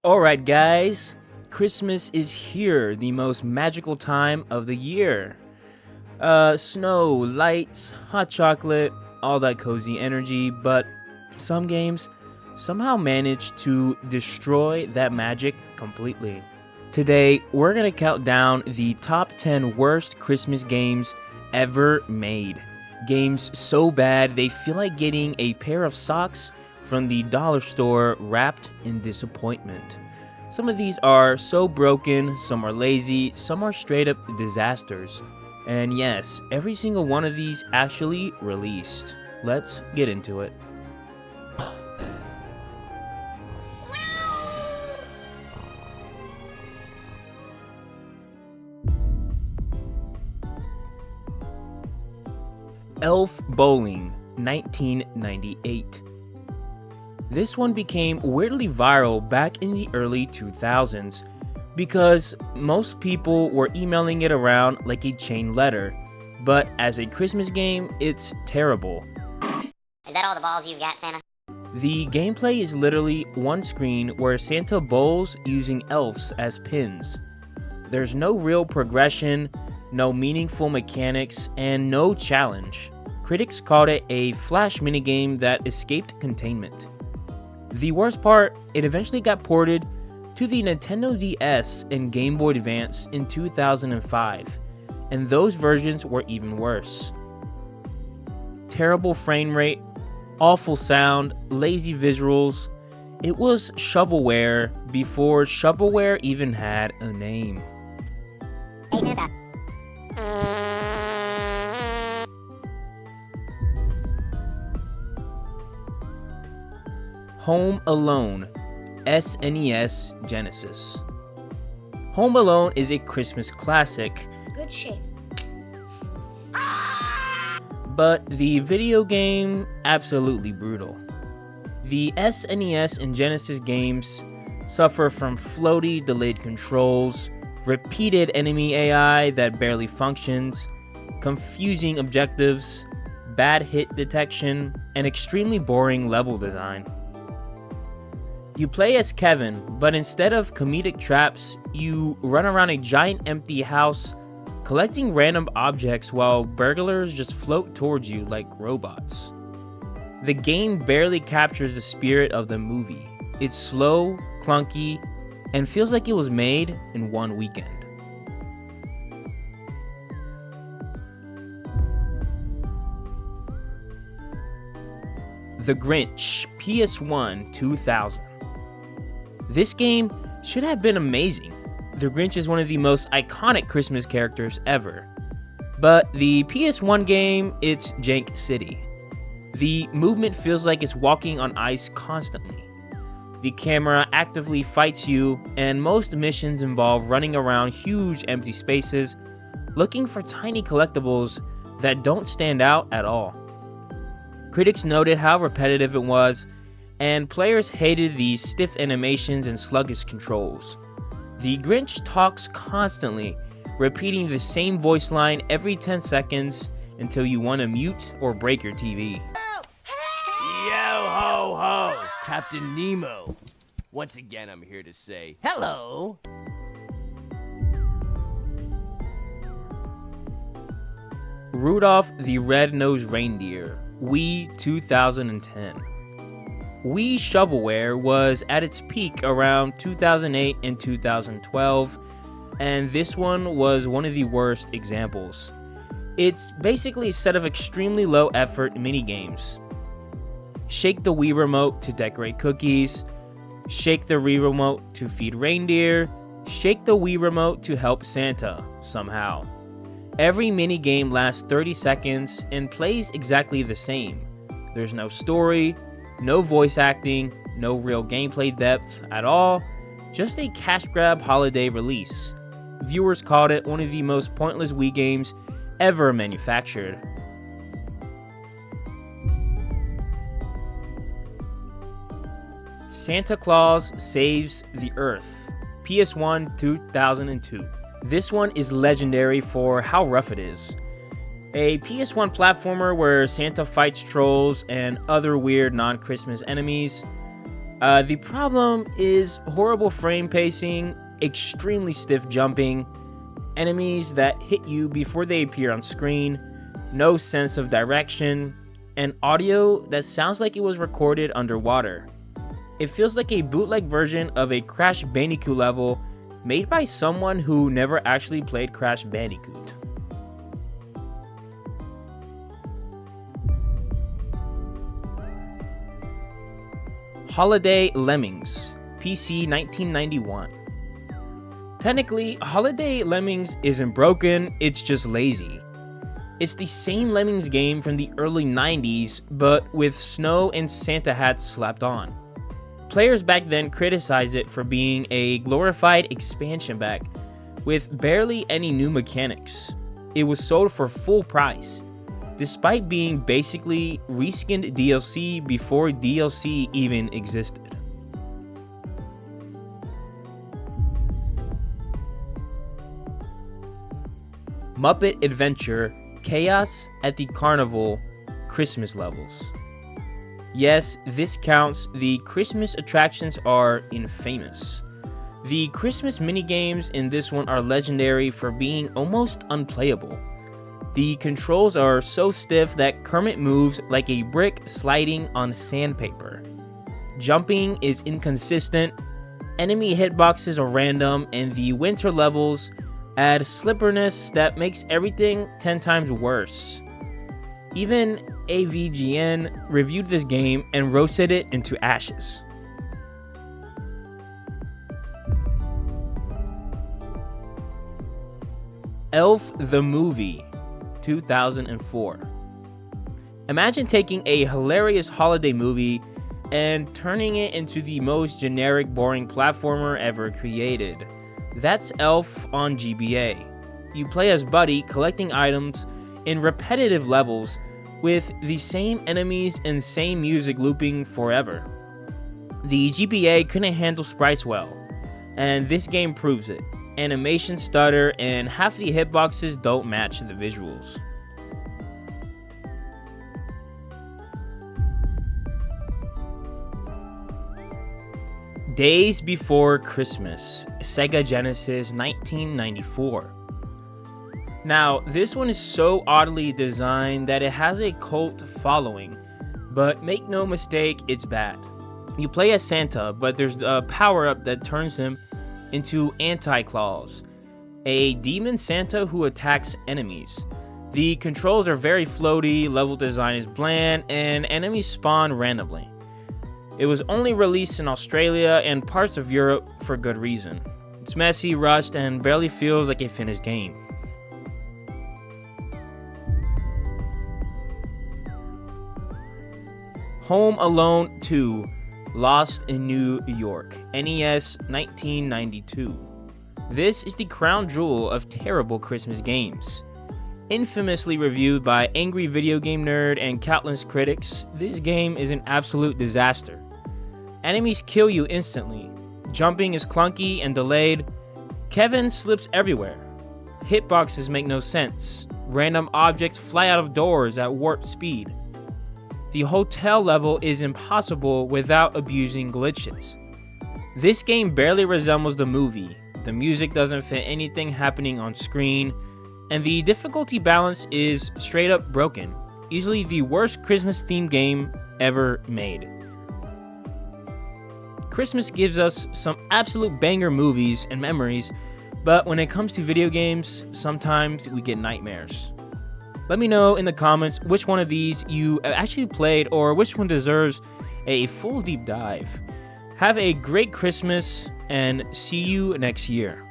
Alright guys, Christmas is here, the most magical time of the year. Snow, lights, hot chocolate, all that cozy energy, but some games somehow manage to destroy that magic completely. Today, we're gonna count down the top 10 worst Christmas games ever made. Games so bad they feel like getting a pair of socks from the dollar store wrapped in disappointment. Some of these are so broken, some are lazy, some are straight up disasters. And yes, every single one of these actually released. Let's get into it. Elf Bowling, 1998. This one became weirdly viral back in the early 2000s because most people were emailing it around like a chain letter, but as a Christmas game, it's terrible. Is that all the balls you've got, Santa? The gameplay is literally one screen where Santa bowls using elves as pins. There's no real progression, no meaningful mechanics, and no challenge. Critics called it a flash minigame that escaped containment. The worst part, it eventually got ported to the Nintendo DS and Game Boy Advance in 2005, and those versions were even worse. Terrible frame rate, awful sound, lazy visuals. It was shovelware before shovelware even had a name. Hey, Santa. Home Alone, SNES Genesis. Home Alone is a Christmas classic, Good shit. but the video game, absolutely brutal. The SNES and Genesis games suffer from floaty, delayed controls, repeated enemy AI that barely functions, confusing objectives, bad hit detection, and extremely boring level design. You play as Kevin, but instead of comedic traps, you run around a giant empty house collecting random objects while burglars just float towards you like robots. The game barely captures the spirit of the movie. It's slow, clunky, and feels like it was made in one weekend. The Grinch, PS1 2000. This game should have been amazing. The Grinch is one of the most iconic Christmas characters ever. But the PS1 game, it's jank city. The movement feels like it's walking on ice constantly. The camera actively fights you, and most missions involve running around huge empty spaces, looking for tiny collectibles that don't stand out at all. Critics noted how repetitive it was, and players hated the stiff animations and sluggish controls. The Grinch talks constantly, repeating the same voice line every 10 seconds until you want to mute or break your TV. Yo ho ho, Captain Nemo. Once again, I'm here to say hello. Rudolph the Red-Nosed Reindeer, Wii 2010. Wii shovelware was at its peak around 2008 and 2012, and this one was one of the worst examples. It's basically a set of extremely low effort minigames. Shake the Wii remote to decorate cookies, shake the Wii remote to feed reindeer, shake the Wii remote to help Santa, somehow. Every minigame lasts 30 seconds and plays exactly the same. There's no story, no voice acting, no real gameplay depth at all, just a cash grab holiday release. Viewers called it one of the most pointless Wii games ever manufactured. Santa Claus Saves the Earth, PS1 2002. This one is legendary for how rough it is. A PS1 platformer where Santa fights trolls and other weird non-Christmas enemies. The problem is horrible frame pacing, extremely stiff jumping, enemies that hit you before they appear on screen, no sense of direction, and audio that sounds like it was recorded underwater. It feels like a bootleg version of a Crash Bandicoot level made by someone who never actually played Crash Bandicoot. Holiday Lemmings, PC 1991. Technically, Holiday Lemmings isn't broken, it's just lazy. It's the same Lemmings game from the early 90s, but with snow and Santa hats slapped on. Players back then criticized it for being a glorified expansion pack with barely any new mechanics. It was sold for full price, despite being basically reskinned DLC before DLC even existed. Muppet Adventure Chaos at the Carnival Christmas Levels. Yes, this counts. The Christmas attractions are infamous. The Christmas minigames in this one are legendary for being almost unplayable. The controls are so stiff that Kermit moves like a brick sliding on sandpaper. Jumping is inconsistent, enemy hitboxes are random, and the winter levels add slipperiness that makes everything 10 times worse. Even AVGN reviewed this game and roasted it into ashes. Elf the Movie, 2004. Imagine taking a hilarious holiday movie and turning it into the most generic, boring platformer ever created. That's Elf on GBA. You play as Buddy collecting items in repetitive levels with the same enemies and same music looping forever. The GBA couldn't handle sprites well, and this game proves it. Animation stutter and half the hitboxes don't match the visuals. Days Before Christmas, Sega Genesis 1994. Now, this one is so oddly designed that it has a cult following, but make no mistake, it's bad. You play as Santa, but there's a power-up that turns him into Anti-Claus, a demon Santa who attacks enemies. The controls are very floaty, level design is bland, and enemies spawn randomly. It was only released in Australia and parts of Europe for good reason. It's messy, rushed, and barely feels like a finished game. Home Alone 2, Lost in New York, NES 1992. This is the crown jewel of terrible Christmas games. Infamously reviewed by Angry Video Game Nerd and countless critics, this game is an absolute disaster. Enemies kill you instantly. Jumping is clunky and delayed. Kevin slips everywhere. Hitboxes make no sense. Random objects fly out of doors at warp speed. The hotel level is impossible without abusing glitches. This game barely resembles the movie. The music doesn't fit anything happening on screen, and the difficulty balance is straight up broken. Easily the worst Christmas themed game ever made. Christmas gives us some absolute banger movies and memories, but when it comes to video games, sometimes we get nightmares. Let me know in the comments which one of these you actually played or which one deserves a full deep dive. Have a great Christmas and see you next year.